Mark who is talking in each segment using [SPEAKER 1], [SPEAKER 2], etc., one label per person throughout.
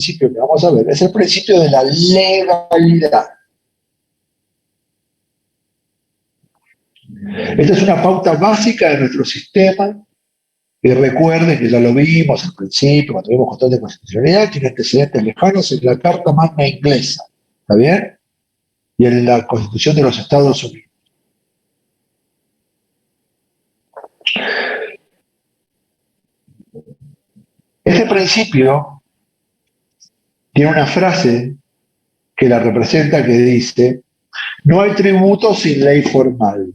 [SPEAKER 1] principio que vamos a ver es el principio de la legalidad. Esta es una pauta básica de nuestro sistema. Y recuerden que ya lo vimos al principio, cuando vimos control de constitucionalidad, tiene antecedentes lejanos en la Carta Magna inglesa, ¿está bien? Y en la Constitución de los Estados Unidos. Este principio tiene una frase que la representa que dice: no hay tributo sin ley formal,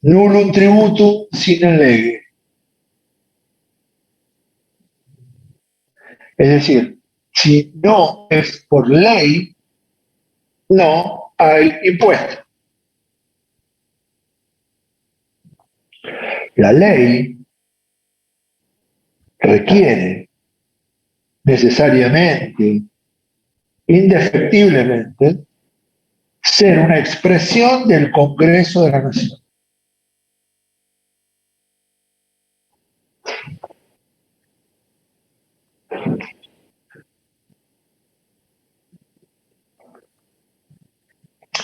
[SPEAKER 1] nullum tributum sine lege. Es decir, si no es por ley, no hay impuesto. La ley requiere necesariamente, indefectiblemente, ser una expresión del Congreso de la Nación.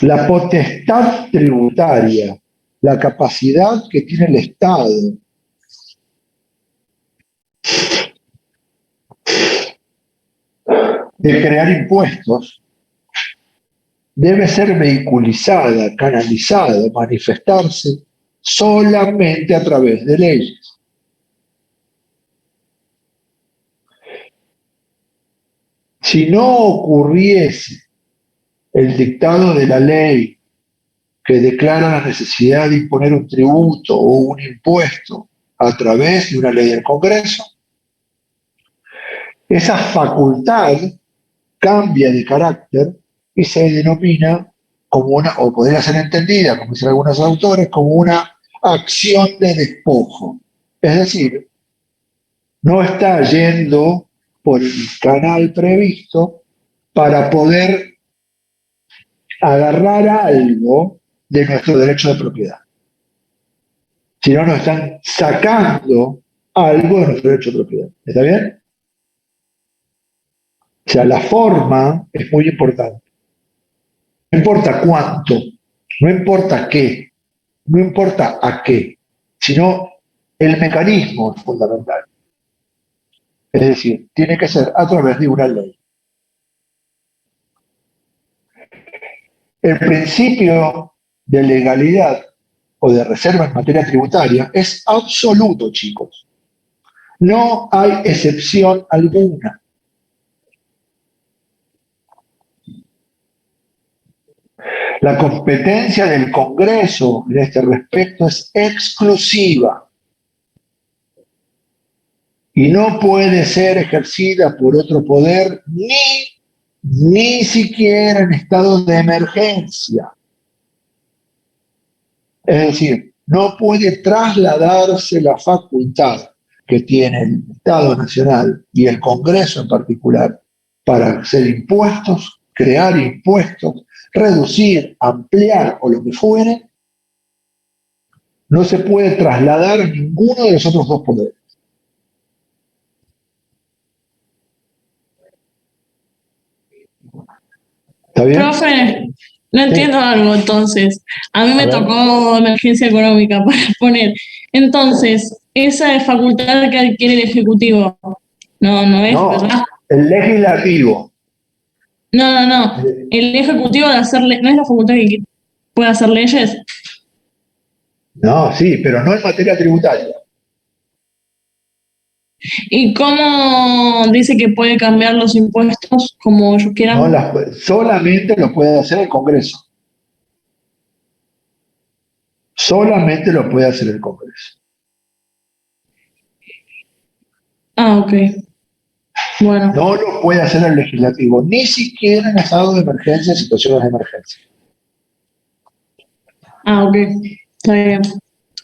[SPEAKER 1] La potestad tributaria, la capacidad que tiene el Estado de crear impuestos, debe ser vehiculizada, canalizada, manifestarse solamente a través de leyes. Si no ocurriese el dictado de la ley que declara la necesidad de imponer un tributo o un impuesto a través de una ley del Congreso, esa facultad cambia de carácter y se denomina como una, o podría ser entendida, como dicen algunos autores, como una acción de despojo. Es decir, no está yendo por el canal previsto para poder agarrar algo de nuestro derecho de propiedad, sino nos están sacando algo de nuestro derecho de propiedad. ¿Está bien? O sea, la forma es muy importante. No importa cuánto, no importa qué, no importa a qué, sino el mecanismo es fundamental. Es decir, tiene que ser a través de una ley. El principio de legalidad o de reserva en materia tributaria es absoluto, chicos. No hay excepción alguna. La competencia del Congreso en este respecto es exclusiva y no puede ser ejercida por otro poder ni siquiera en estado de emergencia. Es decir, no puede trasladarse la facultad que tiene el Estado Nacional y el Congreso en particular para hacer impuestos, crear impuestos, reducir, ampliar o lo que fuere, no se puede trasladar a ninguno de los otros dos poderes. ¿Está bien?
[SPEAKER 2] Profe, no entiendo algo entonces. A mí me
[SPEAKER 1] A ver.
[SPEAKER 2] tocó emergencia económica para poner. Entonces, esa es facultad que adquiere el Ejecutivo. No es,
[SPEAKER 1] No,
[SPEAKER 2] ¿verdad?
[SPEAKER 1] el legislativo.
[SPEAKER 2] No. El Ejecutivo de hacerle, ¿no es la facultad que puede hacer leyes?
[SPEAKER 1] No, sí, pero no en materia tributaria.
[SPEAKER 2] ¿Y cómo dice que puede cambiar los impuestos como ellos
[SPEAKER 1] No
[SPEAKER 2] quieran?
[SPEAKER 1] solamente lo puede hacer el Congreso. Solamente lo puede hacer el Congreso.
[SPEAKER 2] Ah, ok. Bueno.
[SPEAKER 1] No lo puede hacer el legislativo, ni siquiera en estado de emergencia, en situaciones de emergencia.
[SPEAKER 2] Ah, ok. Está bien.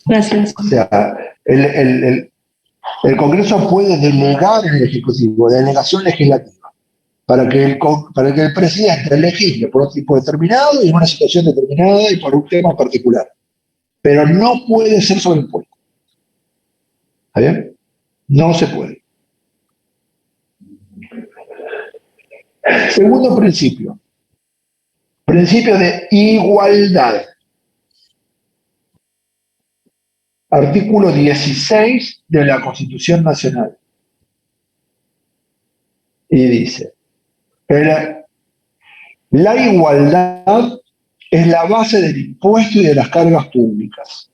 [SPEAKER 2] Gracias.
[SPEAKER 1] O sea, el Congreso puede delegar en el Ejecutivo, delegación legislativa, para que el presidente legisle por un tipo determinado y en una situación determinada y por un tema particular. Pero no puede ser sobreimpuesto. ¿Está bien? No se puede. Segundo principio. Principio de igualdad. Artículo 16 de la Constitución Nacional. Y dice, la igualdad es la base del impuesto y de las cargas públicas.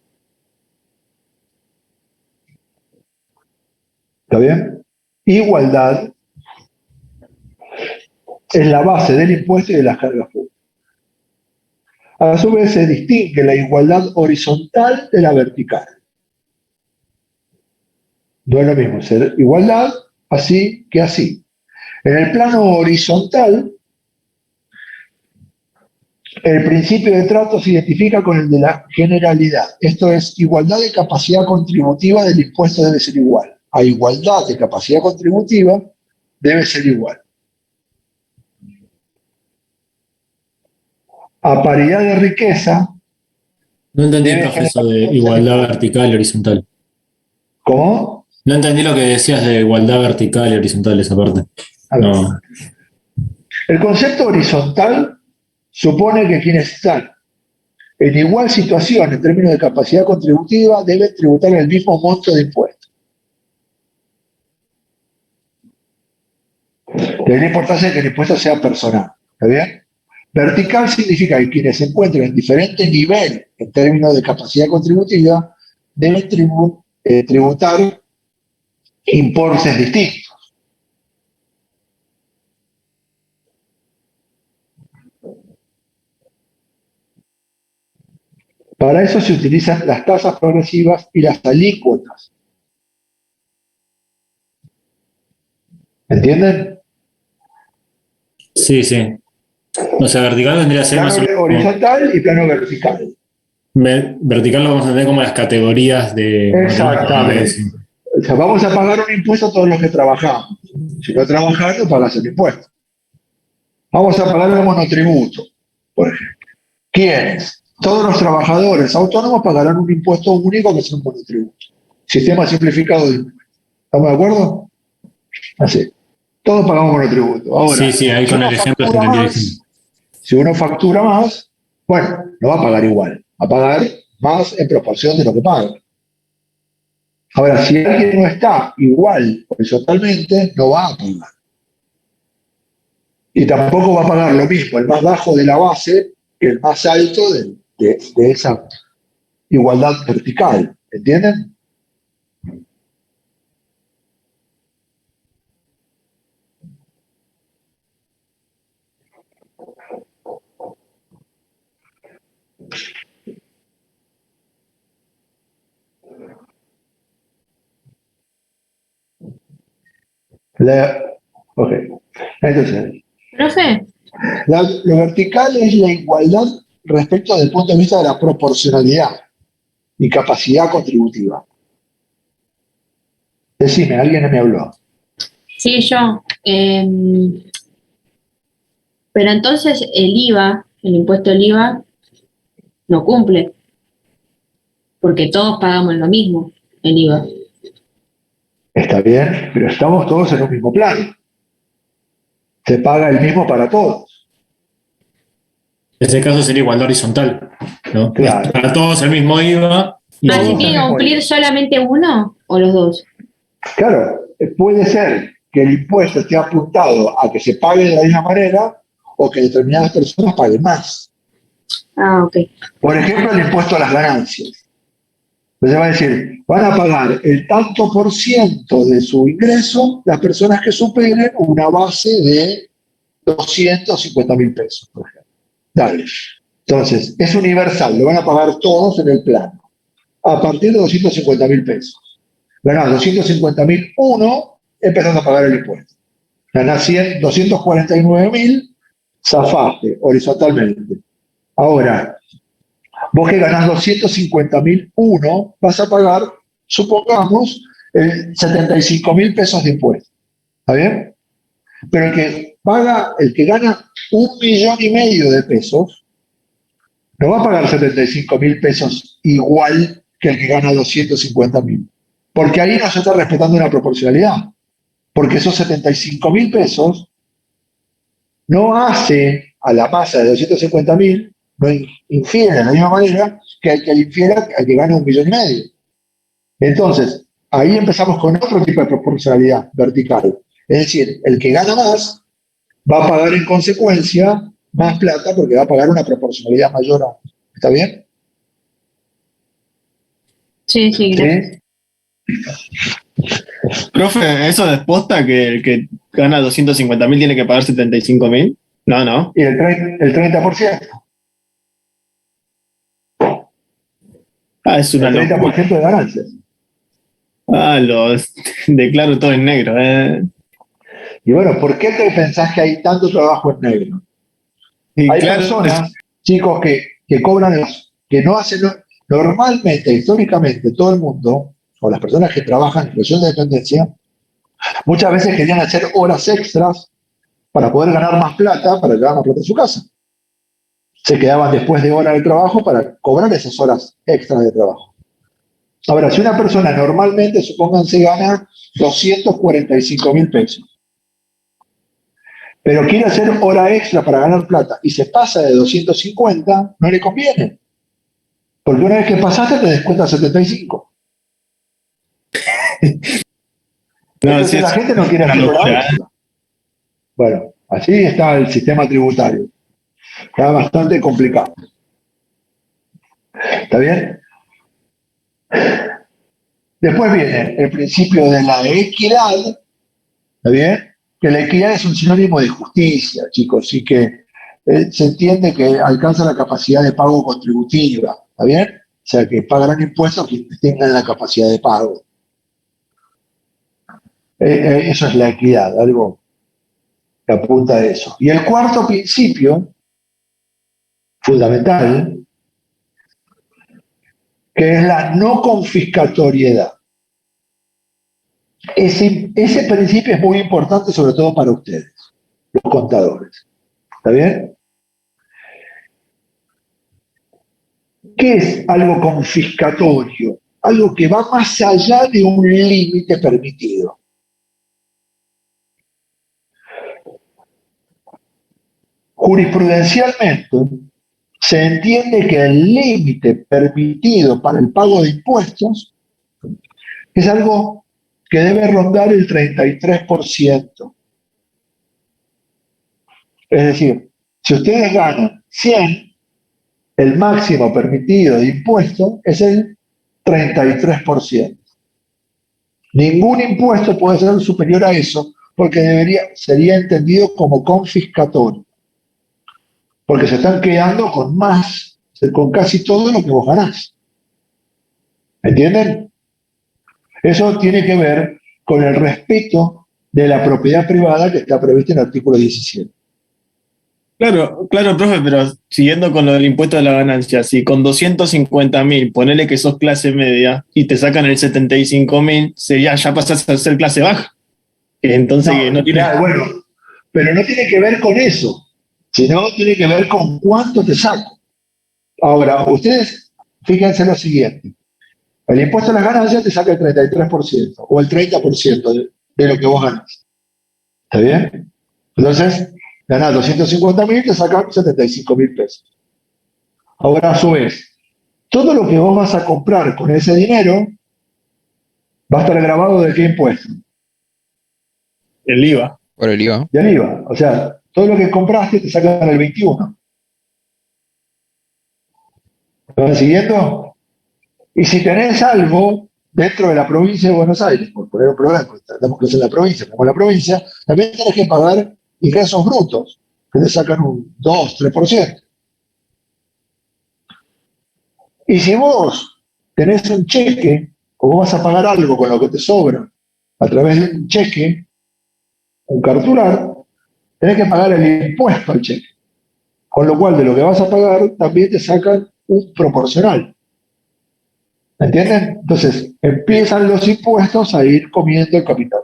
[SPEAKER 1] ¿Está bien? Igualdad es la base del impuesto y de las cargas públicas. A su vez se distingue la igualdad horizontal de la vertical. No es lo mismo ser igualdad así que así. En el plano horizontal, el principio de trato se identifica con el de la generalidad. Esto es, igualdad de capacidad contributiva del impuesto debe ser igual. A igualdad de capacidad contributiva debe ser igual. A paridad de riqueza.
[SPEAKER 3] No entendí, profe, eso de igualdad vertical y horizontal.
[SPEAKER 1] ¿Cómo?
[SPEAKER 3] No entendí lo que decías de igualdad vertical y horizontal, esa parte. No.
[SPEAKER 1] El concepto horizontal supone que quienes están en igual situación en términos de capacidad contributiva deben tributar el mismo monto de impuestos. De ahí la importancia de que el impuesto sea personal. ¿Está bien? Vertical significa que quienes se encuentran en diferente nivel en términos de capacidad contributiva deben tributar importes distintos. Para eso se utilizan las tasas progresivas y las alícuotas. ¿Entienden?
[SPEAKER 3] Sí, sí. O sea, vertical vendría a ser
[SPEAKER 1] plano
[SPEAKER 3] más o menos
[SPEAKER 1] horizontal y plano vertical.
[SPEAKER 3] Vertical lo vamos a entender como las categorías de...
[SPEAKER 1] Exactamente. O sea, vamos a pagar un impuesto a todos los que trabajamos. Si no trabajas, no pagas el impuesto. Vamos a pagar el monotributo, por ejemplo. ¿Quiénes? Todos los trabajadores autónomos pagarán un impuesto único que es un monotributo. Sistema simplificado de impuestos. ¿Estamos de acuerdo? Así. Todos pagamos monotributo. Ahora,
[SPEAKER 3] sí, ahí con el ejemplo se entendió.
[SPEAKER 1] Si uno factura más, bueno, no va a pagar igual. Va a pagar más en proporción de lo que paga. Ahora, si alguien no está igual horizontalmente, no va a pagar. Y tampoco va a pagar lo mismo el más bajo de la base que el más alto de esa igualdad vertical. ¿Entienden? Ok. Entonces,
[SPEAKER 2] Profe,
[SPEAKER 1] lo vertical es la igualdad respecto del punto de vista de la proporcionalidad y capacidad contributiva. Decime, alguien me habló.
[SPEAKER 4] Sí, yo. Pero entonces el IVA, el impuesto del IVA, no cumple. Porque todos pagamos lo mismo, el IVA.
[SPEAKER 1] Está bien, pero estamos todos en un mismo plano. Se paga el mismo para todos.
[SPEAKER 3] En este caso sería igualdad horizontal, ¿no?
[SPEAKER 1] Claro.
[SPEAKER 3] Para todos el mismo IVA.
[SPEAKER 4] ¿Así tiene que cumplir solamente uno o los dos?
[SPEAKER 1] Claro, puede ser que el impuesto esté apuntado a que se pague de la misma manera o que determinadas personas paguen más.
[SPEAKER 4] Ah, ok.
[SPEAKER 1] Por ejemplo, el impuesto a las ganancias. Entonces va a decir, van a pagar el tanto por ciento de su ingreso las personas que superen una base de 250.000 pesos, por ejemplo. Dale. Entonces, es universal, lo van a pagar todos en el plano. A partir de 250.000 pesos. Ganás 250.001, empezás a pagar el impuesto. Ganás 249.000, zafaste horizontalmente. Ahora, vos que ganás 250.001, vas a pagar, supongamos, 75.000 pesos de impuesto. ¿Está bien? Pero el que gana 1,5 millones de pesos, no va a pagar 75.000 pesos igual que el que gana 250.000. Porque ahí no se está respetando una proporcionalidad. Porque esos 75.000 pesos no hace a la masa de 250.000, no infiere de la misma manera que al que le infiere al que gana 1,5 millones. Entonces, ahí empezamos con otro tipo de proporcionalidad vertical. Es decir, el que gana más va a pagar en consecuencia más plata porque va a pagar una proporcionalidad mayor aún. ¿Está bien?
[SPEAKER 4] Sí, sí, gracias.
[SPEAKER 1] ¿Sí?
[SPEAKER 5] Profe, ¿eso es posta que el que gana 250.000 tiene que pagar 75.000? No, no.
[SPEAKER 1] Y el 30%.
[SPEAKER 5] Es una
[SPEAKER 1] El
[SPEAKER 5] locura.
[SPEAKER 1] 30% de ganancias.
[SPEAKER 5] Lo declaro todo en negro.
[SPEAKER 1] Y bueno, ¿por qué te pensás que hay tanto trabajo en negro?
[SPEAKER 5] Y
[SPEAKER 1] Hay
[SPEAKER 5] claro,
[SPEAKER 1] personas, chicos, que cobran, que no hacen, normalmente, históricamente, todo el mundo, o las personas que trabajan en situación de dependencia, muchas veces querían hacer horas extras para poder ganar más plata, para llevar más plata a su casa. Se quedaban después de horas de trabajo para cobrar esas horas extras de trabajo. Ahora, si una persona normalmente, supónganse, gana 245.000 pesos, pero quiere hacer hora extra para ganar plata y se pasa de 250, no le conviene. Porque una vez que pasaste te descuentan 75.
[SPEAKER 5] no,
[SPEAKER 1] Entonces
[SPEAKER 5] sí,
[SPEAKER 1] la
[SPEAKER 5] es
[SPEAKER 1] gente no quiere
[SPEAKER 5] una
[SPEAKER 1] hacer hora
[SPEAKER 5] locura.
[SPEAKER 1] extra. Bueno, así está el sistema tributario. Está bastante complicado. ¿Está bien? Después viene el principio de la equidad. ¿Está bien? Que la equidad es un sinónimo de justicia, chicos, y que se entiende que alcanza la capacidad de pago contributiva. ¿Está bien? O sea, que pagarán impuestos quienes tengan la capacidad de pago. Eso es la equidad, algo que apunta a eso. Y el cuarto principio, fundamental, que es la no confiscatoriedad. Ese principio es muy importante, sobre todo para ustedes, los contadores. ¿Está bien? ¿Qué es algo confiscatorio? Algo que va más allá de un límite permitido. Jurisprudencialmente, se entiende que el límite permitido para el pago de impuestos es algo que debe rondar el 33%. Es decir, si ustedes ganan 100, el máximo permitido de impuesto es el 33%. Ningún impuesto puede ser superior a eso porque sería entendido como confiscatorio. Porque se están quedando con más, con casi todo lo que vos ganás. ¿Entienden? Eso tiene que ver con el respeto de la propiedad privada que está prevista en el artículo 17.
[SPEAKER 5] Claro, claro, profe, pero siguiendo con lo del impuesto de la ganancia, si con 250.000, ponele que sos clase media y te sacan el 75.000, ya pasás a ser clase baja. Entonces no tiene.
[SPEAKER 1] Claro, bueno, pero no tiene que ver con eso, sino tiene que ver con cuánto te saco. Ahora, ustedes fíjense lo siguiente. El impuesto a las ganancias te saca el 33% o el 30% de lo que vos ganas. ¿Está bien? Entonces, ganás 250.000, te sacan 75.000 pesos. Ahora, a su vez, todo lo que vos vas a comprar con ese dinero va a estar grabado de qué impuesto.
[SPEAKER 5] El IVA.
[SPEAKER 6] Por el IVA.
[SPEAKER 1] Del IVA. O sea, todo lo que compraste te sacan el 21. ¿Me van siguiendo? Y si tenés algo dentro de la provincia de Buenos Aires, por poner un problema, tratamos que es en la provincia, como la provincia, también tenés que pagar ingresos brutos, que te sacan un 2-3%. Y si vos tenés un cheque, o vos vas a pagar algo con lo que te sobra, a través de un cheque, un cartular, tenés que pagar el impuesto al cheque. Con lo cual, de lo que vas a pagar, también te sacan un proporcional. ¿Entienden? Entonces, empiezan los impuestos a ir comiendo el capital.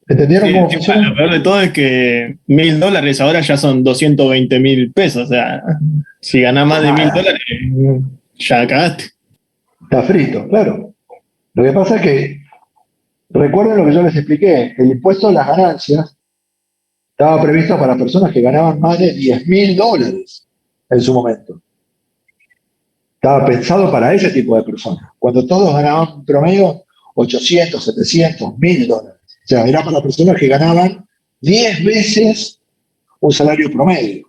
[SPEAKER 1] ¿Entendieron
[SPEAKER 5] Sí,
[SPEAKER 1] cómo
[SPEAKER 5] encima,
[SPEAKER 1] funciona?
[SPEAKER 5] lo peor de todo es que $1.000 ahora ya son 220.000 pesos. O sea, si ganás más de $1.000, ya cagaste.
[SPEAKER 1] Está frito, claro. Lo que pasa es que, recuerden lo que yo les expliqué, el impuesto a las ganancias Estaba previsto para personas que ganaban más de $10.000 en su momento. Estaba pensado para ese tipo de personas. Cuando todos ganaban un promedio 800, 700, $1.000. O sea, era para personas que ganaban 10 veces un salario promedio.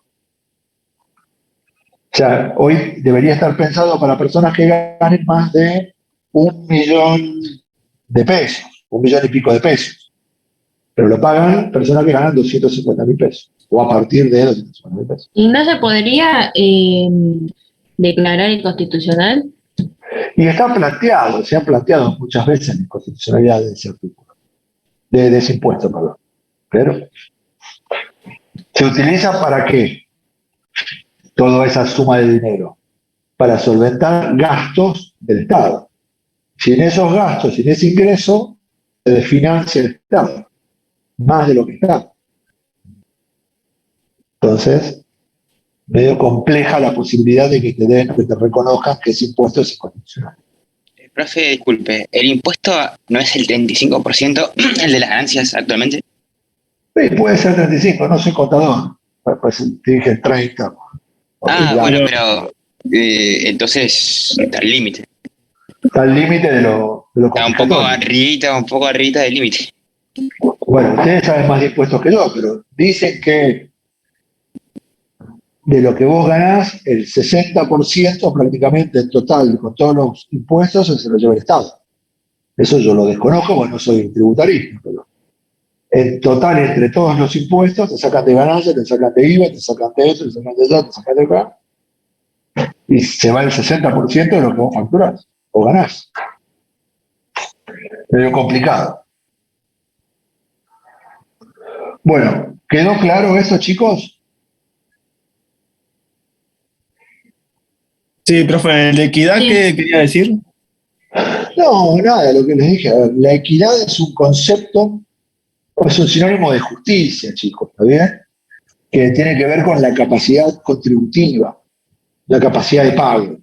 [SPEAKER 1] O sea, hoy debería estar pensado para personas que ganen más de 1.000.000 de pesos, 1.000.000 y pico de pesos. Pero lo pagan personas que ganan 250.000 pesos, o a partir de 250.000 pesos.
[SPEAKER 4] ¿Y no se podría declarar inconstitucional?
[SPEAKER 1] Y está planteado, se ha planteado muchas veces en la constitucionalidad de ese artículo, de ese impuesto, perdón. Pero, ¿se utiliza para qué toda esa suma de dinero? Para solventar gastos del Estado. Sin esos gastos, sin ese ingreso, se desfinancia el Estado, más de lo que está. Entonces, medio compleja la posibilidad de que te den, que te reconozcan que ese impuesto es inconstitucional.
[SPEAKER 6] Profe, disculpe, ¿el impuesto no es el 35% el de las ganancias actualmente?
[SPEAKER 1] Sí, puede ser 35, no soy contador. Pues te dije 30.
[SPEAKER 6] Ah,
[SPEAKER 1] Ya,
[SPEAKER 6] bueno, pero entonces está al límite.
[SPEAKER 1] está al límite de lo
[SPEAKER 6] Está
[SPEAKER 1] confiscatorio.
[SPEAKER 6] un poco arribita del límite.
[SPEAKER 1] Bueno, ustedes saben más de impuestos que yo, pero dicen que de lo que vos ganás, el 60% prácticamente en total, con todos los impuestos, se lo lleva el Estado. Eso yo lo desconozco, porque no soy tributarista, pero en total, entre todos los impuestos, te sacan de ganancias, te sacan de IVA, te sacan de eso, te sacan de allá, te sacan de acá, y se va el 60% de lo que vos facturás o ganás. Medio complicado. Bueno, ¿quedó claro eso, chicos?
[SPEAKER 5] Sí, profe, ¿la equidad
[SPEAKER 4] Sí.
[SPEAKER 5] qué quería decir?
[SPEAKER 1] No, nada, lo que les dije. A ver, la equidad es un concepto, es un sinónimo de justicia, chicos, ¿está bien? Que tiene que ver con la capacidad contributiva, la capacidad de pago.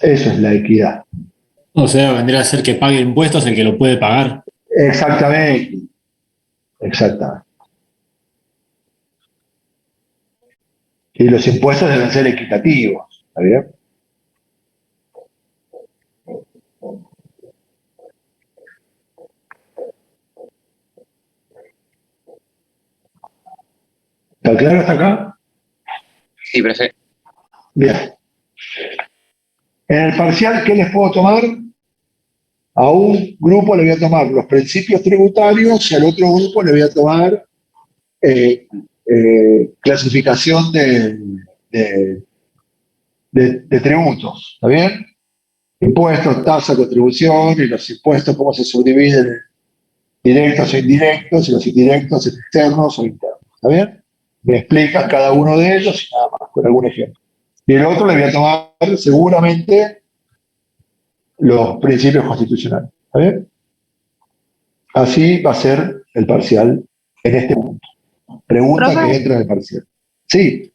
[SPEAKER 1] Eso es la equidad.
[SPEAKER 3] O sea, vendría a ser que pague impuestos el que lo puede pagar.
[SPEAKER 1] Exactamente, exactamente. Y los impuestos deben ser equitativos, ¿está bien? ¿Está claro hasta acá?
[SPEAKER 6] Sí, profe.
[SPEAKER 1] Bien. En el parcial, ¿qué les puedo tomar? A un grupo le voy a tomar los principios tributarios y al otro grupo le voy a tomar clasificación de, de tributos, ¿está bien? Impuestos, tasa, contribución y los impuestos, cómo se subdividen en directos e indirectos y los indirectos en externos o internos, ¿está bien? Me explican cada uno de ellos y nada más, con algún ejemplo. Y el otro le voy a tomar seguramente los principios constitucionales, ¿está bien? Así va a ser el parcial en este punto. Pregunta
[SPEAKER 7] Profe,
[SPEAKER 1] que entra en el parcial. Sí,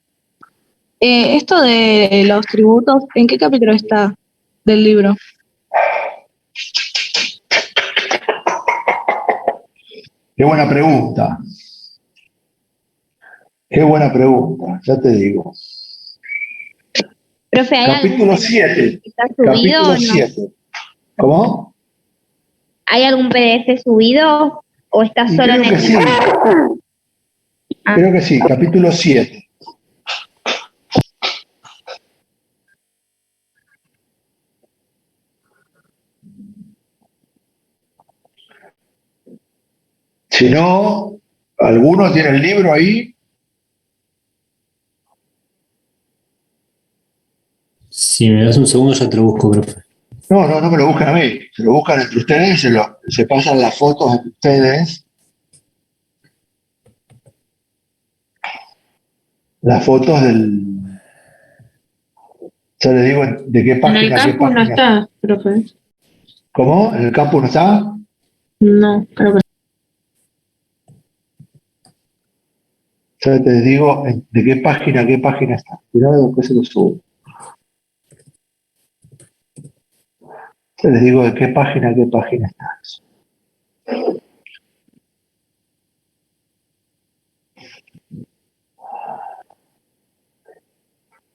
[SPEAKER 7] esto de los tributos, ¿en qué capítulo está del libro?
[SPEAKER 1] qué buena pregunta. Qué buena pregunta, ya te digo.
[SPEAKER 4] Profe, ¿hay algún
[SPEAKER 1] Capítulo
[SPEAKER 4] PDF
[SPEAKER 1] 7.
[SPEAKER 4] que está subido
[SPEAKER 1] Capítulo
[SPEAKER 4] o no?
[SPEAKER 1] 7. ¿Cómo?
[SPEAKER 4] ¿Hay algún PDF subido o está
[SPEAKER 1] Y
[SPEAKER 4] solo
[SPEAKER 1] creo
[SPEAKER 4] en
[SPEAKER 1] que
[SPEAKER 4] el
[SPEAKER 1] sí,
[SPEAKER 4] Ah.
[SPEAKER 1] creo que sí, capítulo 7. Si no, ¿alguno tiene el libro ahí?
[SPEAKER 3] Si me das un segundo, ya te lo busco, profe.
[SPEAKER 1] No, no, no me lo buscan a mí. Se lo buscan entre ustedes, se pasan las fotos entre ustedes. Las fotos del. Ya les digo de qué
[SPEAKER 4] En el
[SPEAKER 1] página, qué
[SPEAKER 4] campus no
[SPEAKER 1] página.
[SPEAKER 4] está, profe.
[SPEAKER 1] ¿Cómo? ¿En el campo no está?
[SPEAKER 4] No, creo que
[SPEAKER 1] Ya te digo de qué página está. Cuidado, después se lo subo. Ya les digo de qué página está.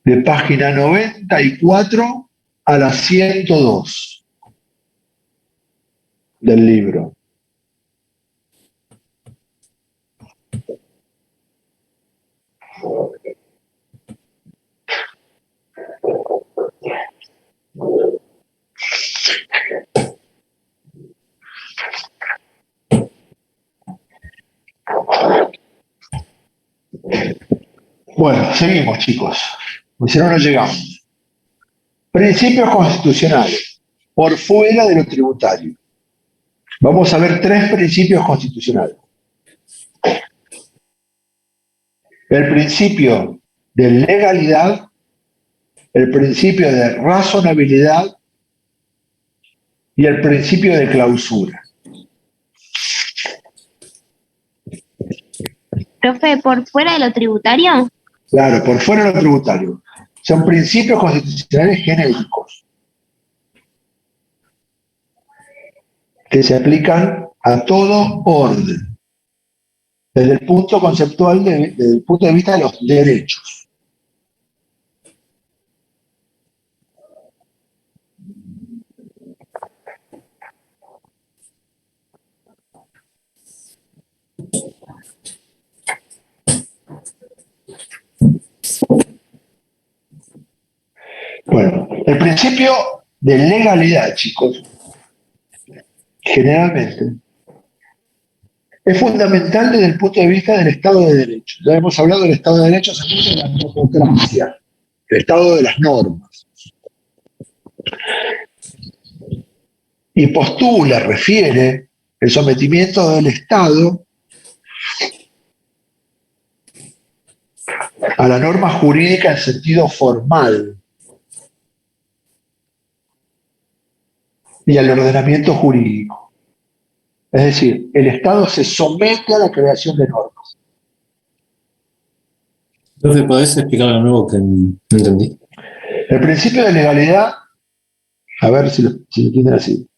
[SPEAKER 1] de página 94 a la 102 del libro. Bueno, seguimos, chicos, porque si no, no llegamos. Principios constitucionales, por fuera de lo tributario. Vamos a ver 3 principios constitucionales. El principio de legalidad, el principio de razonabilidad y el principio de clausura.
[SPEAKER 8] Profe, ¿por fuera de lo tributario?
[SPEAKER 1] Claro, por fuera de lo tributario. Son principios constitucionales genéricos que se aplican a todo orden, desde el punto conceptual, desde el punto de vista de los derechos. Bueno, el principio de legalidad, chicos, generalmente es fundamental desde el punto de vista del Estado de Derecho. Ya hemos hablado del Estado de Derecho, de la democracia, el Estado de las normas. Y postula, refiere el sometimiento del Estado a la norma jurídica en sentido formal y al ordenamiento jurídico. Es decir, el Estado se somete a la creación de normas.
[SPEAKER 3] Entonces, ¿podés explicarlo de nuevo que no entendí?
[SPEAKER 1] El principio de legalidad, a ver si lo entienden así,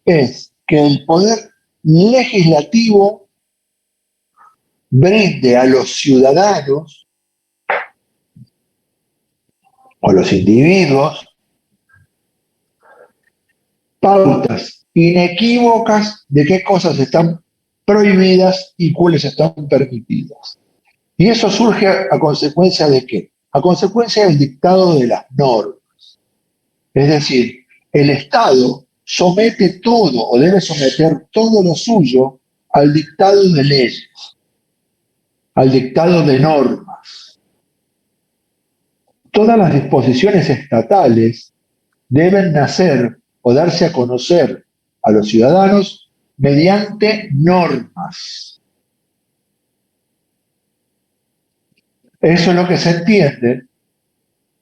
[SPEAKER 1] es que el poder legislativo brinde a los ciudadanos o a los individuos pautas inequívocas de qué cosas están prohibidas y cuáles están permitidas. Y eso surge a consecuencia de qué? A consecuencia del dictado de las normas. Es decir, el Estado somete todo o debe someter todo lo suyo al dictado de leyes, al dictado de normas. Todas las disposiciones estatales deben nacer o darse a conocer a los ciudadanos mediante normas. Eso es lo que se entiende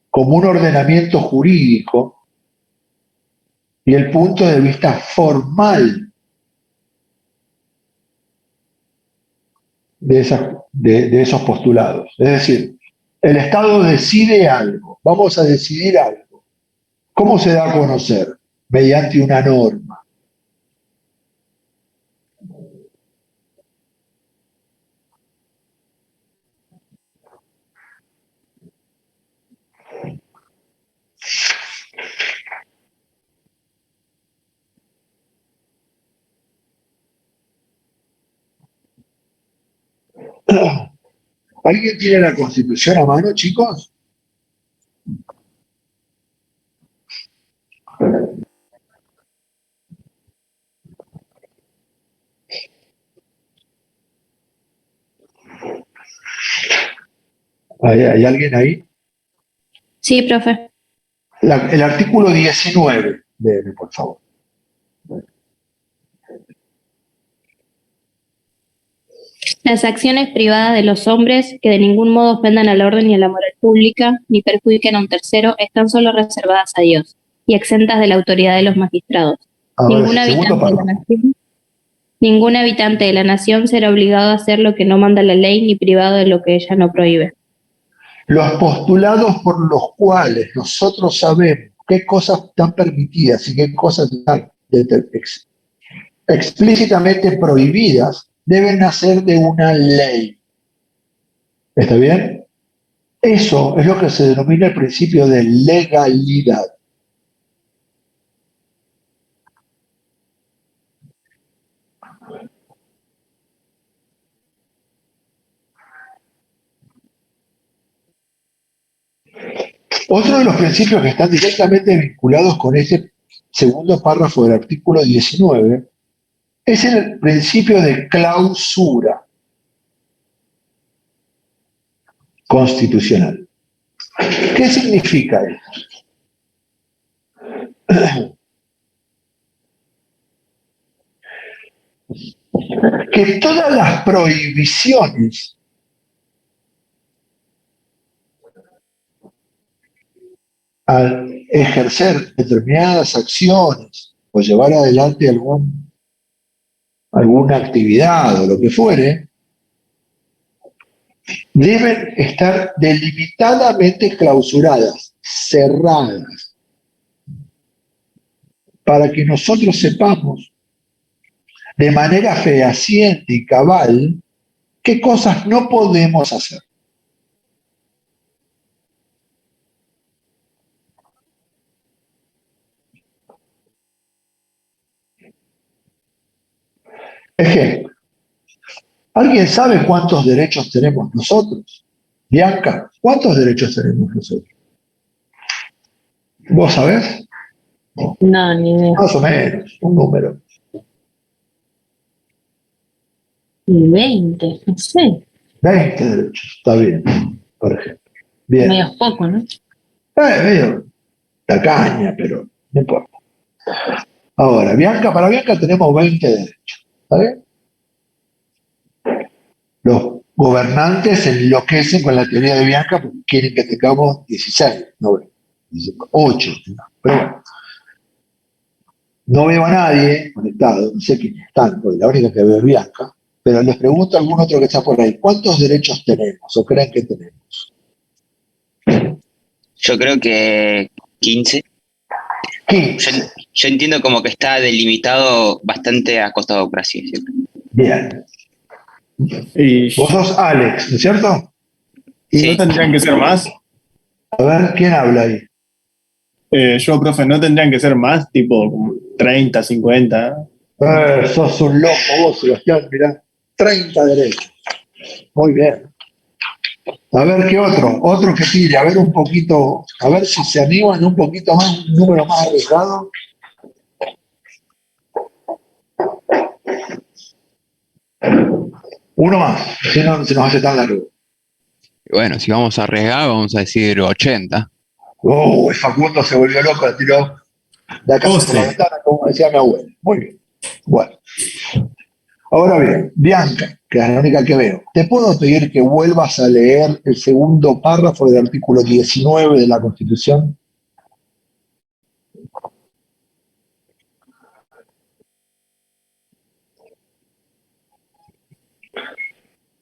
[SPEAKER 1] como un ordenamiento jurídico y el punto de vista formal de esos postulados. Es decir, el Estado decide algo, vamos a decidir algo. ¿Cómo se da a conocer? Mediante una norma. ¿Alguien tiene la Constitución a mano, chicos? ¿Hay alguien ahí?
[SPEAKER 8] Sí, profe.
[SPEAKER 1] El artículo 19, léeme, por favor.
[SPEAKER 8] Las acciones privadas de los hombres que de ningún modo ofendan al orden ni a la moral pública, ni perjudiquen a un tercero, están solo reservadas a Dios y exentas de la autoridad de los magistrados. Ningún habitante de la nación será obligado a hacer lo que no manda la ley, ni privado de lo que ella no prohíbe.
[SPEAKER 1] Los postulados por los cuales nosotros sabemos qué cosas están permitidas y qué cosas están explícitamente prohibidas deben nacer de una ley. ¿Está bien? Eso es lo que se denomina el principio de legalidad. Otro de los principios que están directamente vinculados con ese segundo párrafo del artículo 19 es el principio de clausura constitucional. ¿Qué significa esto? Que todas las prohibiciones al ejercer determinadas acciones o llevar adelante alguna actividad o lo que fuere, deben estar delimitadamente clausuradas, cerradas, para que nosotros sepamos de manera fehaciente y cabal qué cosas no podemos hacer. Ejemplo, ¿alguien sabe cuántos derechos tenemos nosotros? Bianca, ¿cuántos derechos tenemos nosotros? ¿Vos sabés?
[SPEAKER 4] No, ni idea.
[SPEAKER 1] Más o menos, un número.
[SPEAKER 4] Y 20, no sé.
[SPEAKER 1] 20 derechos, está bien, por ejemplo. Bien.
[SPEAKER 4] Medio poco, ¿no?
[SPEAKER 1] Medio tacaña, pero no importa. Ahora, para Bianca tenemos 20 derechos, ¿está bien? Los gobernantes se enloquecen con la teoría de Bianca porque quieren que tengamos 16, no 20, 8. Pero bueno, no veo a nadie conectado, no sé quiénes están, porque la única que veo es Bianca, pero les pregunto a algún otro que está por ahí, ¿cuántos derechos tenemos o creen que tenemos?
[SPEAKER 6] Yo creo que 15.
[SPEAKER 1] 15.
[SPEAKER 6] Yo entiendo como que está delimitado bastante acostado, por así decirlo.
[SPEAKER 1] Bien.
[SPEAKER 5] Y
[SPEAKER 1] Vos sos Alex, ¿no es cierto?
[SPEAKER 5] ¿no
[SPEAKER 6] Sí.
[SPEAKER 5] tendrían que ser más?
[SPEAKER 1] A ver, ¿quién habla ahí?
[SPEAKER 5] Yo, profe, ¿no tendrían que ser más? Tipo como 30, 50.
[SPEAKER 1] Sos un loco vos, Sebastián, mirá. 30 derechos. Muy bien. A ver qué otro. Otro que tire, a ver un poquito, a ver si se animan un poquito más, un número más arriesgado. Uno más, si no se nos hace tan largo.
[SPEAKER 9] Bueno, si vamos a arriesgar, vamos a decir 80.
[SPEAKER 1] Facundo se volvió loco, la tiró de acá por la
[SPEAKER 3] 12.
[SPEAKER 1] ventana, como decía mi abuela. Muy bien. Bueno. Ahora bien, Bianca, que es la única que veo, ¿te puedo pedir que vuelvas a leer el segundo párrafo del artículo 19 de la Constitución?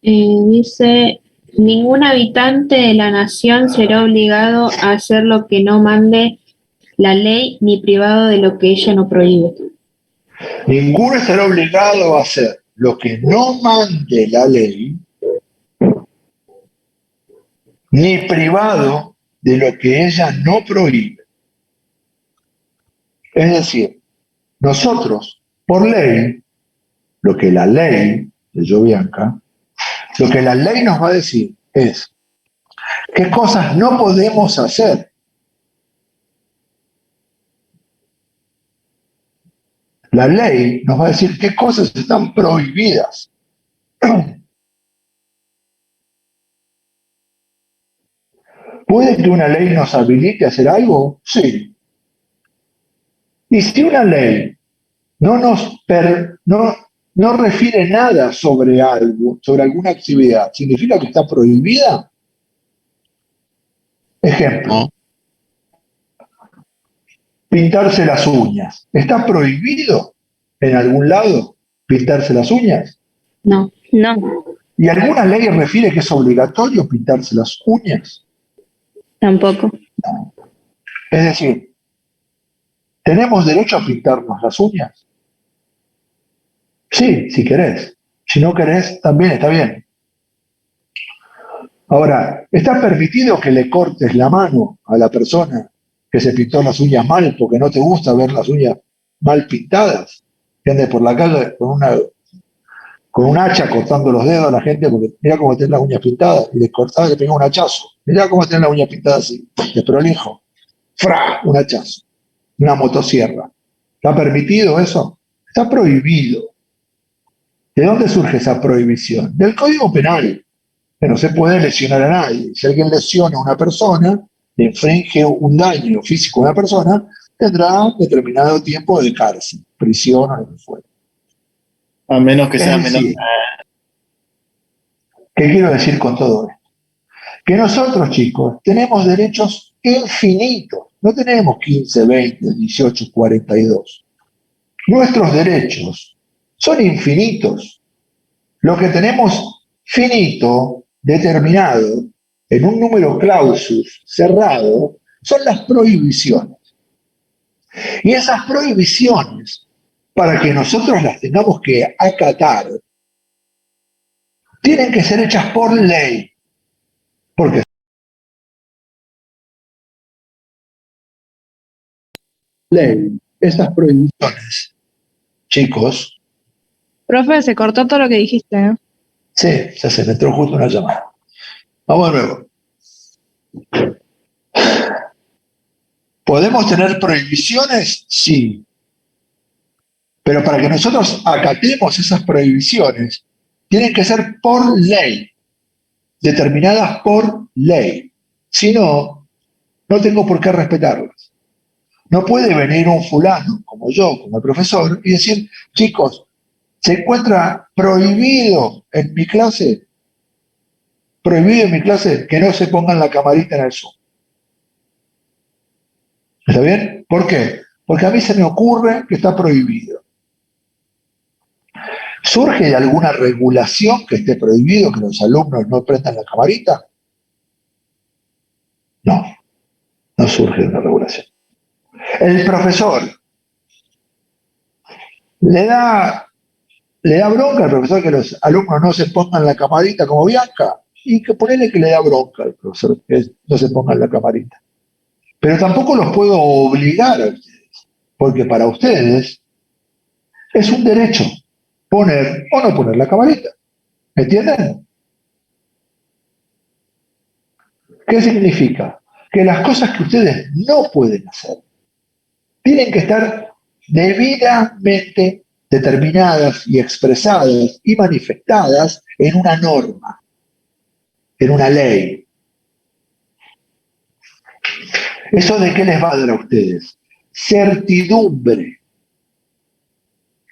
[SPEAKER 4] Dice, ningún habitante de la nación será obligado a hacer lo que no mande la ley ni privado de lo que ella no prohíbe.
[SPEAKER 1] Ninguno estará obligado a hacer lo que no mande la ley, ni privado de lo que ella no prohíbe. Es decir, nosotros, por ley, lo que la ley, leyó Bianca, lo que la ley nos va a decir es qué cosas no podemos hacer. La ley nos va a decir qué cosas están prohibidas. ¿Puede que una ley nos habilite a hacer algo? Sí. Y si una ley no refiere nada sobre algo, sobre alguna actividad, ¿significa que está prohibida? Ejemplo,
[SPEAKER 9] ¿No?
[SPEAKER 1] pintarse las uñas. ¿Está prohibido en algún lado pintarse las uñas?
[SPEAKER 4] No.
[SPEAKER 8] No,
[SPEAKER 1] ¿Y alguna ley refiere que es obligatorio pintarse las uñas?
[SPEAKER 8] tampoco.
[SPEAKER 1] Es decir, ¿tenemos derecho a pintarnos las uñas? Sí, si querés. Si no querés, también está bien. Ahora, ¿está permitido que le cortes la mano a la persona que se pintó las uñas mal porque no te gusta ver las uñas mal pintadas? Que ande por la calle con un hacha cortando los dedos a la gente porque mira cómo tiene las uñas pintadas y le cortaba y le pegaba un hachazo. Mira cómo tiene las uñas pintadas así, de prolijo. ¡Fra! Un hachazo. Una motosierra. ¿Está permitido eso? Está prohibido. ¿De dónde surge esa prohibición? Del Código Penal, que no se puede lesionar a nadie. Si alguien lesiona a una persona, le infringe un daño físico a una persona, tendrá determinado tiempo de cárcel, prisión o lo que fuera.
[SPEAKER 5] A menos que
[SPEAKER 1] Es
[SPEAKER 5] sea menor.
[SPEAKER 1] decir, ¿qué quiero decir con todo esto? Que nosotros, chicos, tenemos derechos infinitos. No tenemos 15, 20, 18, 42. Nuestros derechos son infinitos. Lo que tenemos finito, determinado, en un número clausus cerrado, son las prohibiciones. Y esas prohibiciones, para que nosotros las tengamos que acatar, tienen que ser hechas por ley. Porque ley, esas prohibiciones, chicos,
[SPEAKER 7] Profe, se cortó todo lo que dijiste, ¿eh?
[SPEAKER 1] sí, ya se me entró justo una llamada. Vamos de nuevo. ¿Podemos tener prohibiciones? Sí. Pero para que nosotros acatemos esas prohibiciones, tienen que ser por ley, determinadas por ley. Si no, no tengo por qué respetarlas. No puede venir un fulano, como yo, como el profesor, y decir, chicos, se encuentra prohibido en mi clase que no se pongan la camarita en el Zoom. ¿Está bien? ¿Por qué? Porque a mí se me ocurre que está prohibido. ¿Surge de alguna regulación que esté prohibido que los alumnos no prendan la camarita? No, no surge de una regulación. El profesor le da bronca al profesor que los alumnos no se pongan la camarita como Bianca, y que ponele que le da bronca al profesor que no se pongan la camarita. Pero tampoco los puedo obligar a ustedes, porque para ustedes es un derecho poner o no poner la camarita. ¿Me entienden? ¿Qué significa? Que las cosas que ustedes no pueden hacer tienen que estar debidamente determinadas y expresadas y manifestadas en una norma, en una ley. ¿Eso de qué les va a dar a ustedes? Certidumbre,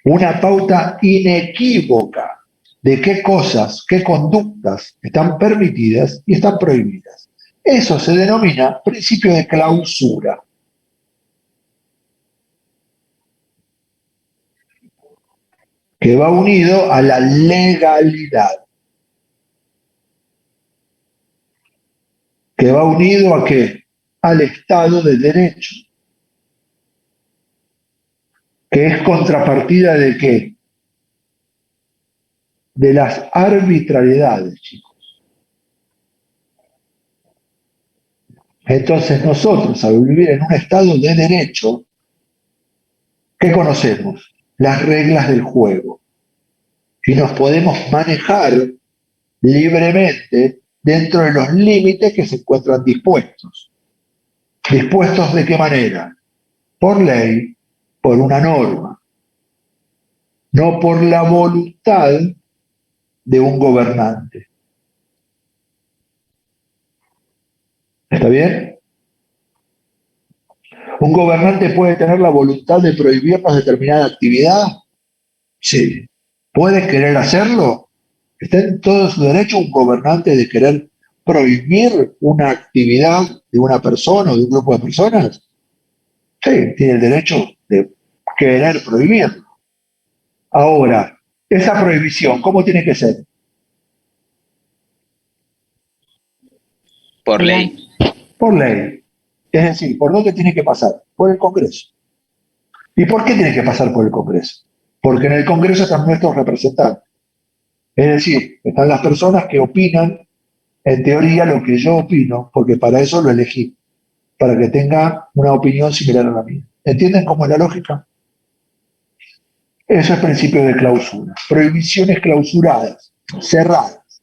[SPEAKER 1] una pauta inequívoca de qué cosas, qué conductas están permitidas y están prohibidas. Eso se denomina principio de clausura. Que va unido a la legalidad. Que va unido ¿a qué? Al Estado de Derecho. Que es contrapartida de qué? De las arbitrariedades, chicos. Entonces nosotros, al vivir en un Estado de Derecho, ¿qué conocemos? Las reglas del juego. Y nos podemos manejar libremente dentro de los límites que se encuentran dispuestos. ¿Dispuestos de qué manera? Por ley, por una norma, no por la voluntad de un gobernante. ¿Está bien? ¿Un gobernante puede tener la voluntad de prohibirnos determinada actividad? Sí. ¿Puede querer hacerlo? ¿Está en todo su derecho un gobernante de querer prohibir una actividad de una persona o de un grupo de personas? Sí, tiene el derecho de querer prohibirlo. Ahora, esa prohibición, ¿cómo tiene que ser?
[SPEAKER 6] Por ley.
[SPEAKER 1] Por ley. Es decir, ¿por dónde tiene que pasar? Por el Congreso. ¿Y por qué tiene que pasar por el Congreso? Porque en el Congreso están nuestros representantes. Es decir, están las personas que opinan en teoría lo que yo opino, porque para eso lo elegí, para que tenga una opinión similar a la mía. ¿Entienden cómo es la lógica? Eso es principio de clausura. Prohibiciones clausuradas, cerradas.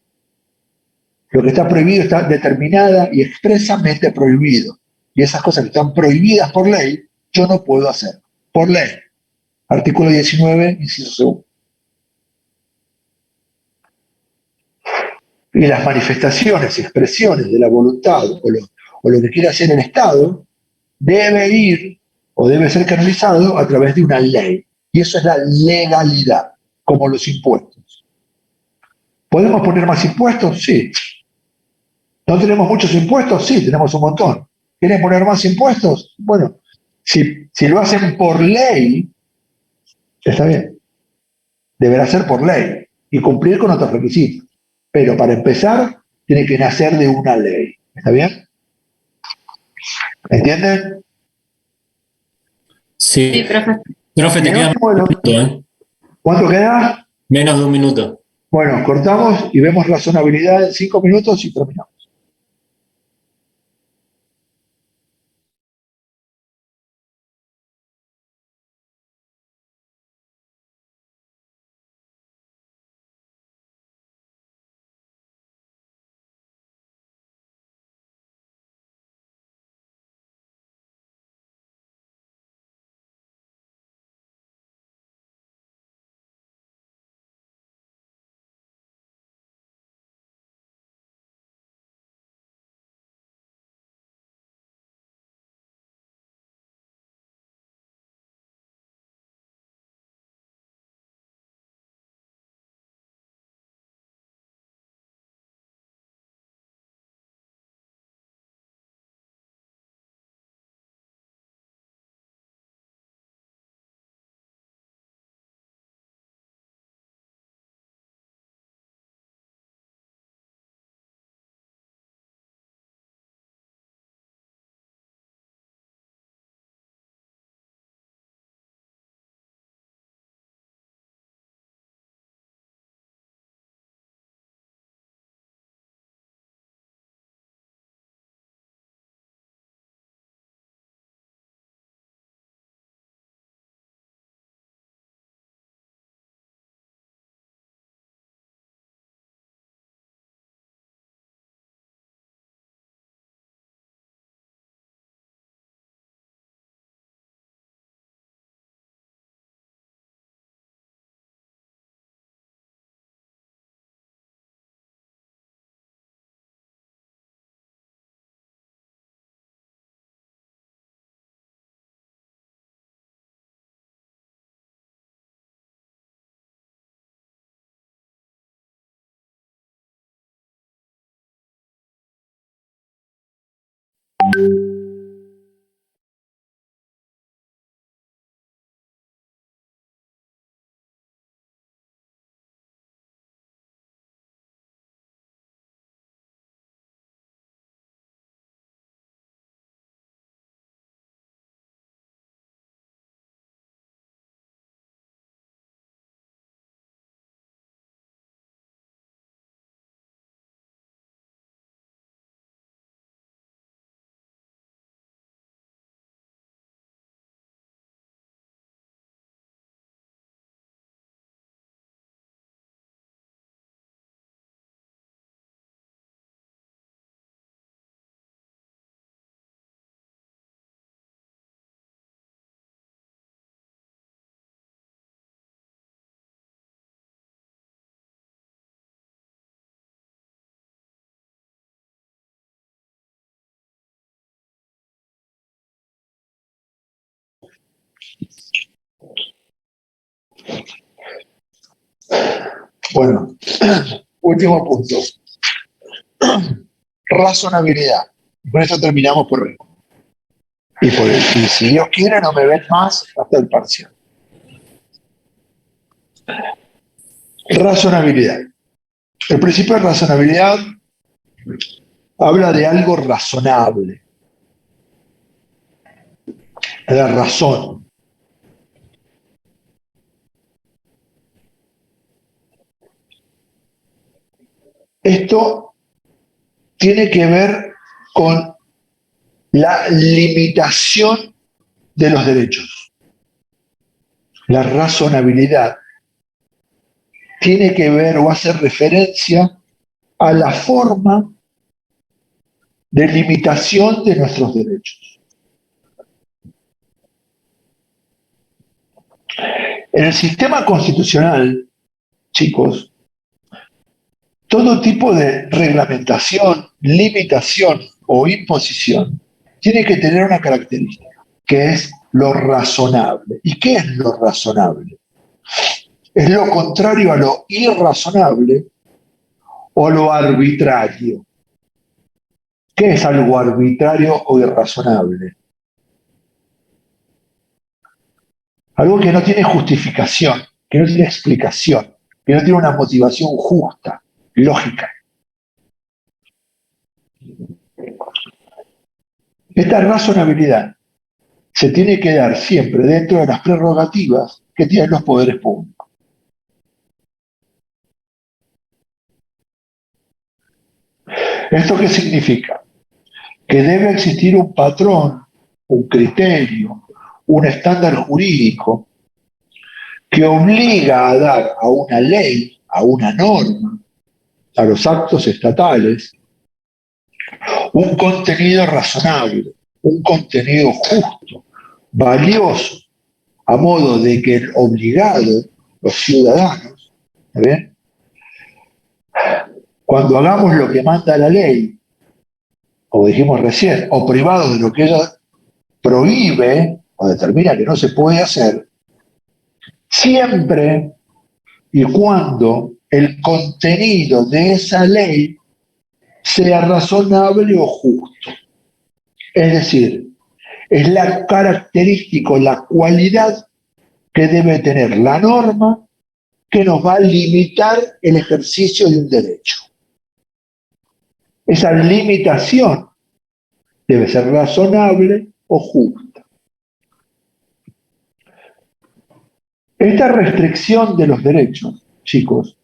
[SPEAKER 1] Lo que está prohibido está determinada y expresamente prohibido. Y esas cosas que están prohibidas por ley, yo no puedo hacer. Por ley. Artículo 19, inciso segundo. Y las manifestaciones y expresiones de la voluntad o lo que quiere hacer el Estado debe ir o debe ser canalizado a través de una ley. Y eso es la legalidad, como los impuestos. ¿Podemos poner más impuestos? Sí. ¿No tenemos muchos impuestos? Sí, tenemos un montón. ¿Quieren poner más impuestos? Bueno, si lo hacen por ley, está bien. Deberá ser por ley y cumplir con otros requisitos. Pero para empezar, tiene que nacer de una ley. ¿Está bien? ¿Entienden?
[SPEAKER 3] Sí.
[SPEAKER 4] Sí, profe.
[SPEAKER 3] Profe,
[SPEAKER 1] Y
[SPEAKER 3] te
[SPEAKER 1] el
[SPEAKER 3] queda
[SPEAKER 1] último,
[SPEAKER 3] menos de un minuto, ¿eh?
[SPEAKER 1] ¿cuánto queda?
[SPEAKER 3] Menos de un minuto.
[SPEAKER 1] Bueno, cortamos y vemos razonabilidad en 5 minutos y terminamos. Bueno, último punto. Razonabilidad. Y con esto terminamos por hoy. Y si Dios quiere, no me ven más hasta el parcial. Razonabilidad. El principio de razonabilidad habla de algo razonable, de la razón. Esto tiene que ver con la limitación de los derechos. La razonabilidad tiene que ver o hace referencia a la forma de limitación de nuestros derechos. En el sistema constitucional, chicos, todo tipo de reglamentación, limitación o imposición tiene que tener una característica, que es lo razonable. ¿Y qué es lo razonable? Es lo contrario a lo irrazonable o a lo arbitrario. ¿Qué es algo arbitrario o irrazonable? Algo que no tiene justificación, que no tiene explicación, que no tiene una motivación justa, lógica. Esta razonabilidad se tiene que dar siempre dentro de las prerrogativas que tienen los poderes públicos. ¿Esto qué significa? Que debe existir un patrón, un criterio, un estándar jurídico que obliga a dar a una ley, a una norma, a los actos estatales, un contenido razonable, un contenido justo, valioso, a modo de que el obligado, los ciudadanos, ¿ven? Cuando hagamos lo que manda la ley, como dijimos recién, o privado de lo que ella prohíbe o determina que no se puede hacer, siempre y cuando el contenido de esa ley sea razonable o justo. Es decir, es la característica, la cualidad que debe tener la norma que nos va a limitar el ejercicio de un derecho. Esa limitación debe ser razonable o justa. Esta restricción de los derechos, chicos,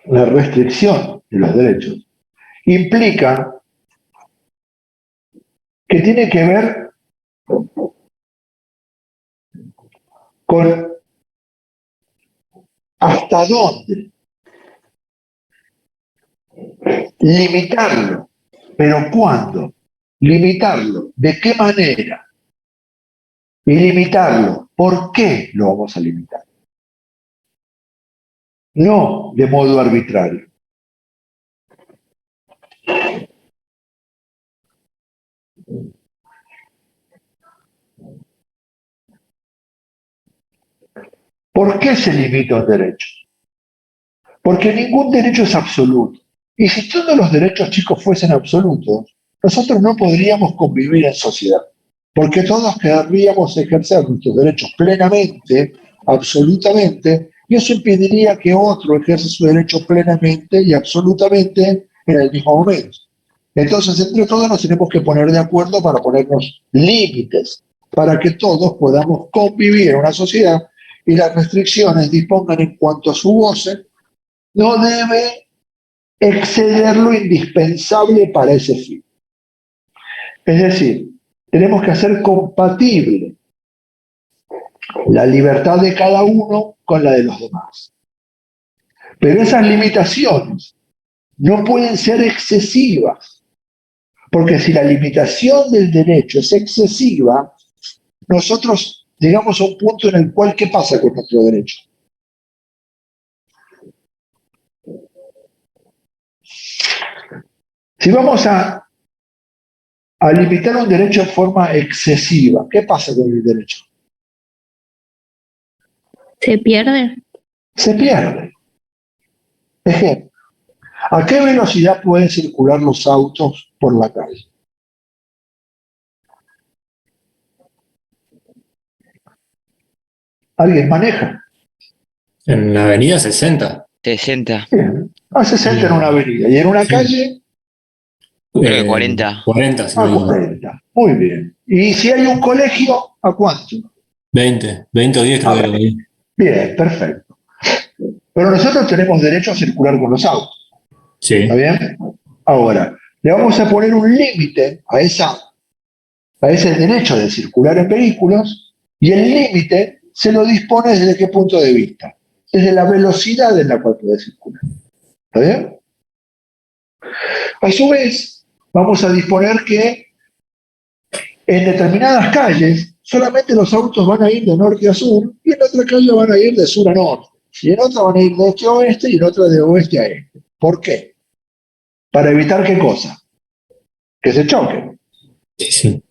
[SPEAKER 1] la restricción de los derechos, implica que tiene que ver con hasta dónde limitarlo, pero ¿cuándo? Limitarlo, ¿de qué manera? Y limitarlo, ¿por qué lo vamos a limitar? No de modo arbitrario. ¿Por qué se limita un derecho? Porque ningún derecho es absoluto. Y si todos los derechos, chicos, fuesen absolutos, nosotros no podríamos convivir en sociedad. Porque todos querríamos ejercer nuestros derechos plenamente, absolutamente, y eso impediría que otro ejerza su derecho plenamente y absolutamente en el mismo momento. Entonces, entre todos nos tenemos que poner de acuerdo para ponernos límites, para que todos podamos convivir en una sociedad y las restricciones dispongan en cuanto a su goce, no debe exceder lo indispensable para ese fin. Es decir, tenemos que hacer compatible la libertad de cada uno con la de los demás. Pero esas limitaciones no pueden ser excesivas, porque si la limitación del derecho es excesiva, nosotros llegamos a un punto en el cual, ¿qué pasa con nuestro derecho? Si vamos a limitar un derecho en forma excesiva, ¿qué pasa con el derecho?
[SPEAKER 8] ¿Se pierde?
[SPEAKER 1] Se pierde. Ejemplo, ¿a qué velocidad pueden circular los autos por la calle? ¿Alguien maneja?
[SPEAKER 3] En la avenida 60.
[SPEAKER 6] 60.
[SPEAKER 1] Bien. A 60 en una avenida. ¿Y en una calle?
[SPEAKER 6] Creo que 40.
[SPEAKER 3] 40, si
[SPEAKER 1] A
[SPEAKER 3] no digo.
[SPEAKER 1] 40. Muy bien. ¿Y si hay un colegio, a cuánto?
[SPEAKER 3] 20 o 10 creo que lo vi.
[SPEAKER 1] Bien, perfecto. Pero nosotros tenemos derecho a circular con los autos.
[SPEAKER 3] Sí.
[SPEAKER 1] ¿Está bien? Ahora, le vamos a poner un límite a ese derecho de circular en vehículos y el límite se lo dispone desde qué punto de vista. Desde la velocidad en la cual puede circular. ¿Está bien? A su vez, vamos a disponer que en determinadas calles solamente los autos van a ir de norte a sur y en otra calle van a ir de sur a norte. Y en otra van a ir de este a oeste y en otra de oeste a este. ¿Por qué? ¿Para evitar qué cosa? Que se choquen.
[SPEAKER 3] Sí, sí.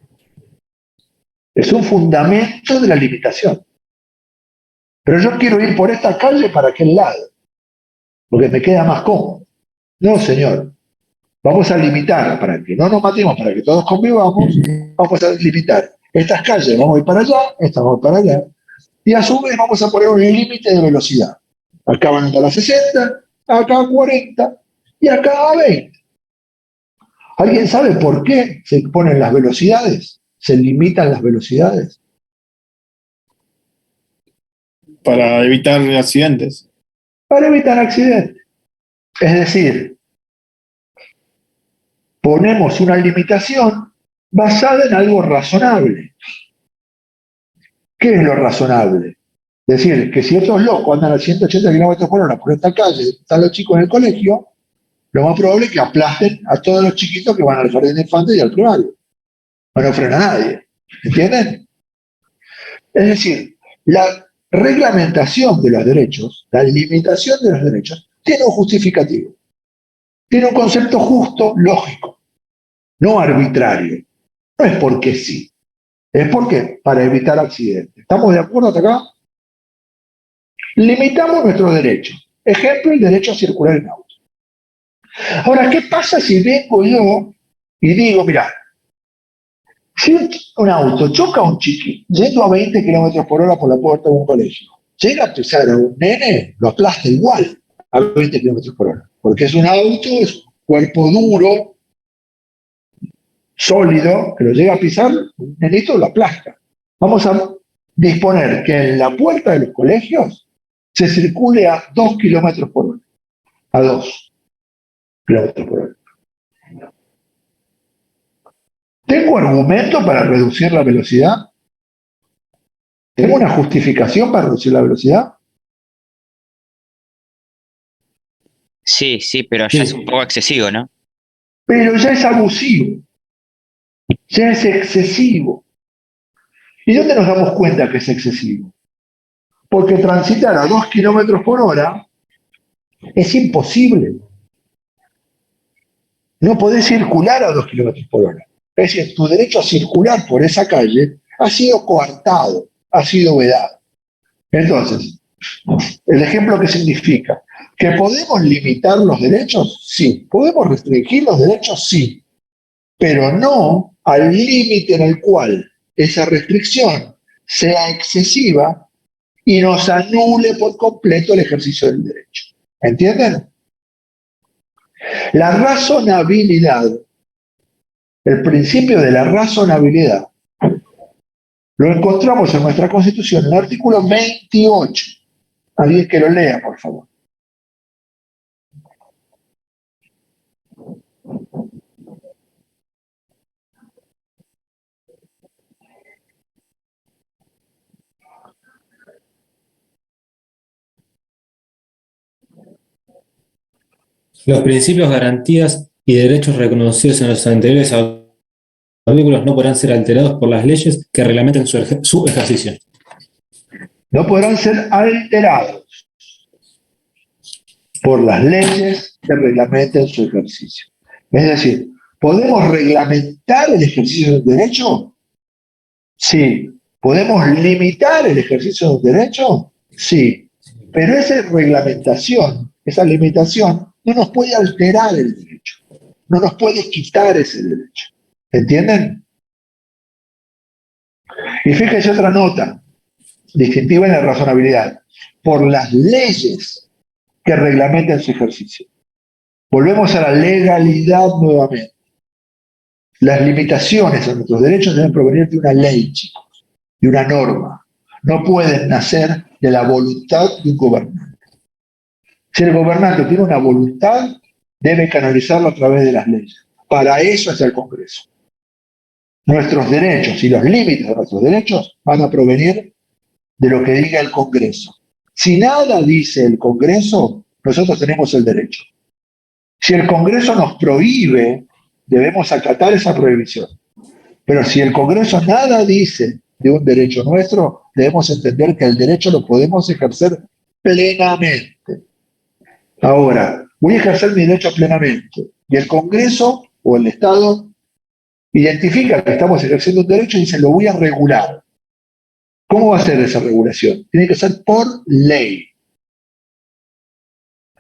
[SPEAKER 1] Es un fundamento de la limitación. Pero yo quiero ir por esta calle para aquel lado, porque me queda más cómodo. No, señor. Vamos a limitar, para que no nos matemos, para que todos convivamos, vamos a limitar. Estas calles vamos a ir para allá, estas vamos para allá. Y a su vez vamos a poner un límite de velocidad. Acá van a andar a 60, acá a 40 y acá a 20. ¿Alguien sabe por qué se ponen las velocidades? ¿Se limitan las velocidades?
[SPEAKER 5] Para evitar accidentes.
[SPEAKER 1] Para evitar accidentes. Es decir, ponemos una limitación basada en algo razonable. ¿Qué es lo razonable? Es decir, que si estos locos andan a 180 kilómetros por hora por esta calle, están los chicos en el colegio, lo más probable es que aplasten a todos los chiquitos que van al jardín de infantes y al primario. No frena a nadie. ¿Entienden? Es decir, la reglamentación de los derechos, la limitación de los derechos, tiene un justificativo. Tiene un concepto justo, lógico, no arbitrario. No es porque sí. Es porque para evitar accidentes. ¿Estamos de acuerdo hasta acá? Limitamos nuestros derechos. Ejemplo, el derecho a circular en auto. Ahora, ¿qué pasa si vengo yo y digo, mira, si un auto choca a un chiqui yendo a 20 kilómetros por hora por la puerta de un colegio, llega a pisar a un nene, lo aplasta igual a 20 kilómetros por hora, porque es un auto, es un cuerpo duro, sólido, que lo llega a pisar, un nenito lo aplasta. Vamos a disponer que en la puerta de los colegios se circule a 2 kilómetros por hora, a 2 kilómetros por hora. ¿Tengo argumento para reducir la velocidad? ¿Tengo una justificación para reducir la velocidad?
[SPEAKER 6] Sí, sí, pero ya es un poco excesivo, ¿no?
[SPEAKER 1] Pero ya es abusivo, ya es excesivo. ¿Y dónde nos damos cuenta que es excesivo? Porque transitar a 2 kilómetros por hora es imposible. No podés circular a 2 kilómetros por hora. Es decir, tu derecho a circular por esa calle ha sido coartado, ha sido vedado. Entonces, el ejemplo que significa que podemos limitar los derechos, sí. Podemos restringir los derechos, sí. Pero no al límite en el cual esa restricción sea excesiva y nos anule por completo el ejercicio del derecho. ¿Entienden? La razonabilidad, el principio de la razonabilidad, lo encontramos en nuestra Constitución, en el artículo 28. Alguien que lo lea, por favor.
[SPEAKER 3] Los principios, garantías y derechos reconocidos en los anteriores artículos no podrán ser alterados por las leyes que reglamenten su ejercicio.
[SPEAKER 1] No podrán ser alterados por las leyes que reglamenten su ejercicio. Es decir, ¿podemos reglamentar el ejercicio del derecho? Sí. ¿Podemos limitar el ejercicio del derecho? Sí. Pero esa reglamentación, esa limitación, no nos puede alterar el derecho. No nos puede quitar ese derecho. ¿Entienden? Y fíjense otra nota distintiva en la razonabilidad. Por las leyes que reglamenten su ejercicio. Volvemos a la legalidad nuevamente. Las limitaciones a nuestros derechos deben provenir de una ley, chicos, de una norma. No pueden nacer de la voluntad de un gobernante. Si el gobernante tiene una voluntad, debe canalizarlo a través de las leyes. Para eso es el Congreso. Nuestros derechos y los límites de nuestros derechos van a provenir de lo que diga el Congreso. Si nada dice el Congreso, nosotros tenemos el derecho. Si el Congreso nos prohíbe, debemos acatar esa prohibición. Pero si el Congreso nada dice de un derecho nuestro, debemos entender que el derecho lo podemos ejercer plenamente. Ahora, voy a ejercer mi derecho plenamente. Y el Congreso o el Estado identifica que estamos ejerciendo un derecho y dice, lo voy a regular. ¿Cómo va a ser esa regulación? Tiene que ser por ley.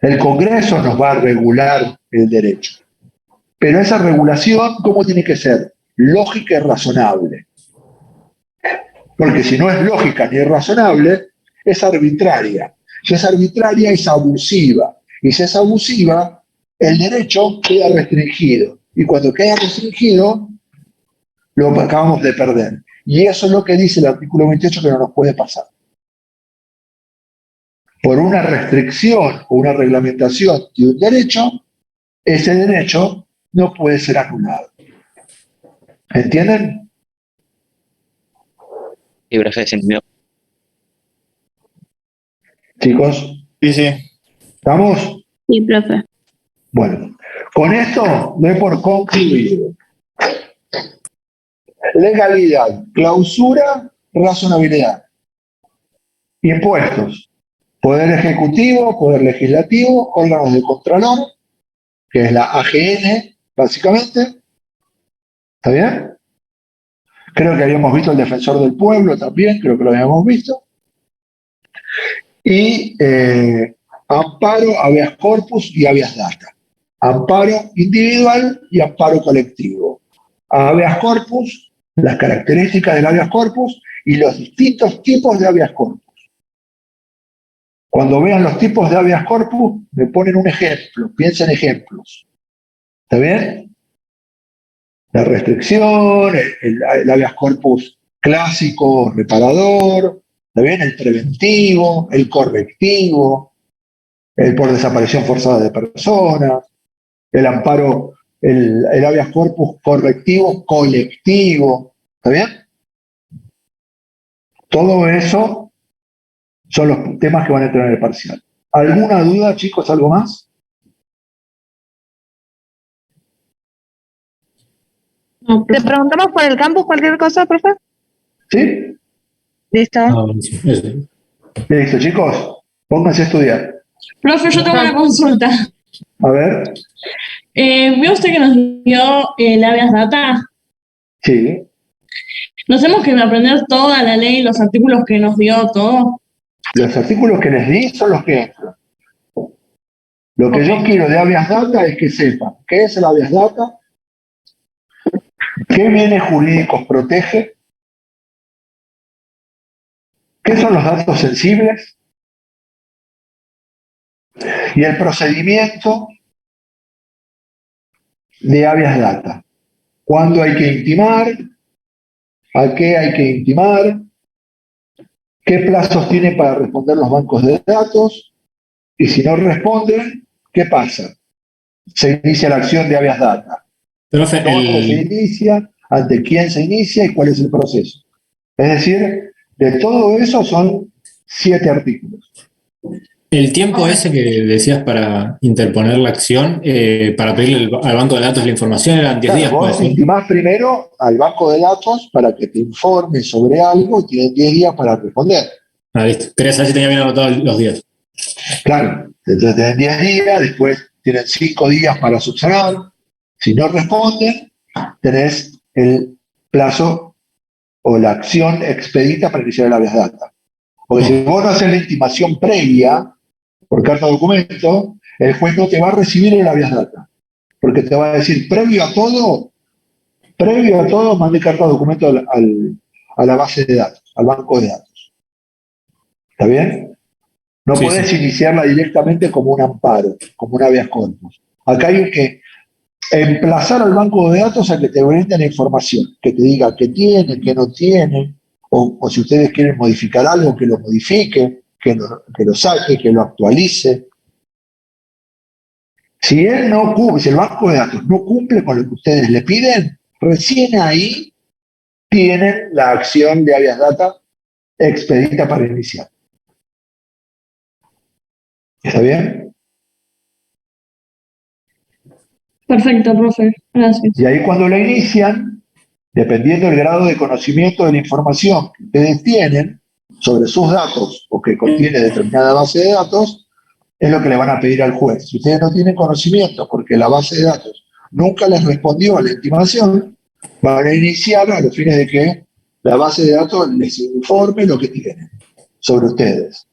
[SPEAKER 1] El Congreso nos va a regular el derecho. Pero esa regulación, ¿cómo tiene que ser? Lógica y razonable. Porque si no es lógica ni es razonable, es arbitraria. Si es arbitraria, es abusiva. Y si es abusiva, el derecho queda restringido. Y cuando queda restringido, lo acabamos de perder. Y eso es lo que dice el artículo 28 que no nos puede pasar. Por una restricción o una reglamentación de un derecho, ese derecho no puede ser anulado. ¿Entienden?
[SPEAKER 6] Sí, profe, se entendió.
[SPEAKER 1] Chicos,
[SPEAKER 5] Sí, sí.
[SPEAKER 1] ¿estamos?
[SPEAKER 8] Sí, profe.
[SPEAKER 1] Bueno, con esto doy por concluido. Legalidad, clausura, razonabilidad. Impuestos, poder ejecutivo, poder legislativo, órganos de contralor, que es la AGN, básicamente. ¿Está bien? Creo que habíamos visto el defensor del pueblo también, creo que lo habíamos visto. Y amparo, habeas corpus y habeas data. Amparo individual y amparo colectivo. Habeas corpus, las características del habeas corpus y los distintos tipos de habeas corpus. Cuando vean los tipos de habeas corpus, me ponen un ejemplo, piensen ejemplos. ¿Está bien? La restricción, el habeas corpus clásico, reparador, ¿está bien? El preventivo, el correctivo, el por desaparición forzada de personas, el amparo, el habeas corpus correctivo colectivo, ¿está bien? Todo eso son los temas que van a entrar en el parcial. ¿Alguna duda, chicos? ¿Algo más?
[SPEAKER 8] No,
[SPEAKER 7] ¿Te
[SPEAKER 8] profe.
[SPEAKER 7] preguntamos por el campus cualquier cosa, profe?
[SPEAKER 1] ¿Sí?
[SPEAKER 7] Listo.
[SPEAKER 3] Buenísimo. Eso.
[SPEAKER 1] Listo, chicos. Pónganse a estudiar.
[SPEAKER 2] Profe, yo tengo una consulta.
[SPEAKER 1] A ver.
[SPEAKER 2] ¿Vio usted que nos dio el habeas data?
[SPEAKER 1] Sí.
[SPEAKER 2] ¿Nos tenemos que aprender toda la ley, los artículos que nos dio, todo?
[SPEAKER 1] Los artículos que les di son los que entran. Lo que yo quiero de habeas data es que sepan qué es el habeas data, qué bienes jurídicos protege, qué son los datos sensibles y el procedimiento de habeas data. ¿Cuándo hay que intimar? ¿A qué hay que intimar? ¿Qué plazos tienen para responder los bancos de datos? Y si no responden, ¿qué pasa? Se inicia la acción de habeas data.
[SPEAKER 3] Profe,
[SPEAKER 1] ¿Dónde se inicia? ¿Ante quién se inicia? ¿Y cuál es el proceso? Es decir, de todo eso son 7 artículos.
[SPEAKER 3] el tiempo ese que decías para interponer la acción, para pedirle al banco de datos la información, eran 10
[SPEAKER 1] Claro,
[SPEAKER 3] días, puede
[SPEAKER 1] vos
[SPEAKER 3] ser.
[SPEAKER 1] intimás primero al banco de datos para que te informe sobre algo y tienen 10 días para responder.
[SPEAKER 3] Ah, listo. Quería saber si tenía bien anotados los días.
[SPEAKER 1] Claro, entonces tienen 10 días, después tienen 5 días para subsanar. Si no responden, tenés el plazo o la acción expedita para iniciar el habeas data. Porque si vos no haces la intimación previa, por carta documento, el juez no te va a recibir el habeas data. Porque te va a decir, previo a todo, mande carta documento a la base de datos, al banco de datos. ¿Está bien? No
[SPEAKER 3] Sí,
[SPEAKER 1] podés
[SPEAKER 3] sí.
[SPEAKER 1] iniciarla directamente como un amparo, como un habeas corpus. Acá hay que emplazar al banco de datos a que te brinden la información, que te diga qué tiene, qué no tiene, o si ustedes quieren modificar algo, que lo modifique, que lo saque, que lo actualice. Si él no cumple, si el banco de datos no cumple con lo que ustedes le piden, recién ahí tienen la acción de habeas data expedita para iniciar. ¿Está bien?
[SPEAKER 2] Perfecto, profe. Gracias.
[SPEAKER 1] Y ahí cuando la inician, dependiendo del grado de conocimiento de la información que ustedes tienen sobre sus datos o que contiene determinada base de datos, es lo que le van a pedir al juez. Si ustedes no tienen conocimiento porque la base de datos nunca les respondió a la intimación, van a iniciar a los fines de que la base de datos les informe lo que tienen sobre ustedes.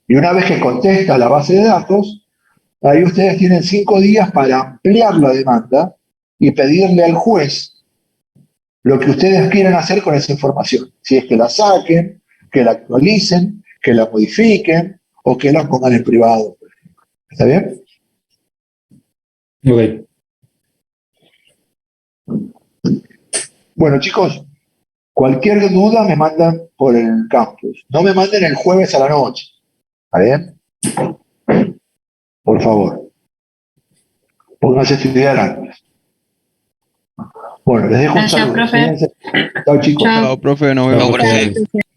[SPEAKER 1] Y una vez que contesta la base de datos, ahí ustedes tienen 5 días para ampliar la demanda y pedirle al juez lo que ustedes quieran hacer con esa información. Si es que la saquen, que la actualicen, que la modifiquen o que la pongan en privado. ¿Está bien?
[SPEAKER 3] Ok.
[SPEAKER 1] Bueno, chicos, cualquier duda me mandan por el campus. No me manden el jueves a la noche. ¿Está bien? Por favor. Pónganse a estudiar antes. Bueno, les dejo un
[SPEAKER 4] Gracias,
[SPEAKER 1] saludo.
[SPEAKER 4] profe.
[SPEAKER 1] Chao, chicos.
[SPEAKER 4] Chao.
[SPEAKER 9] Chao, profe, nos
[SPEAKER 3] Chao,
[SPEAKER 9] vemos.
[SPEAKER 6] profe.
[SPEAKER 3] profe.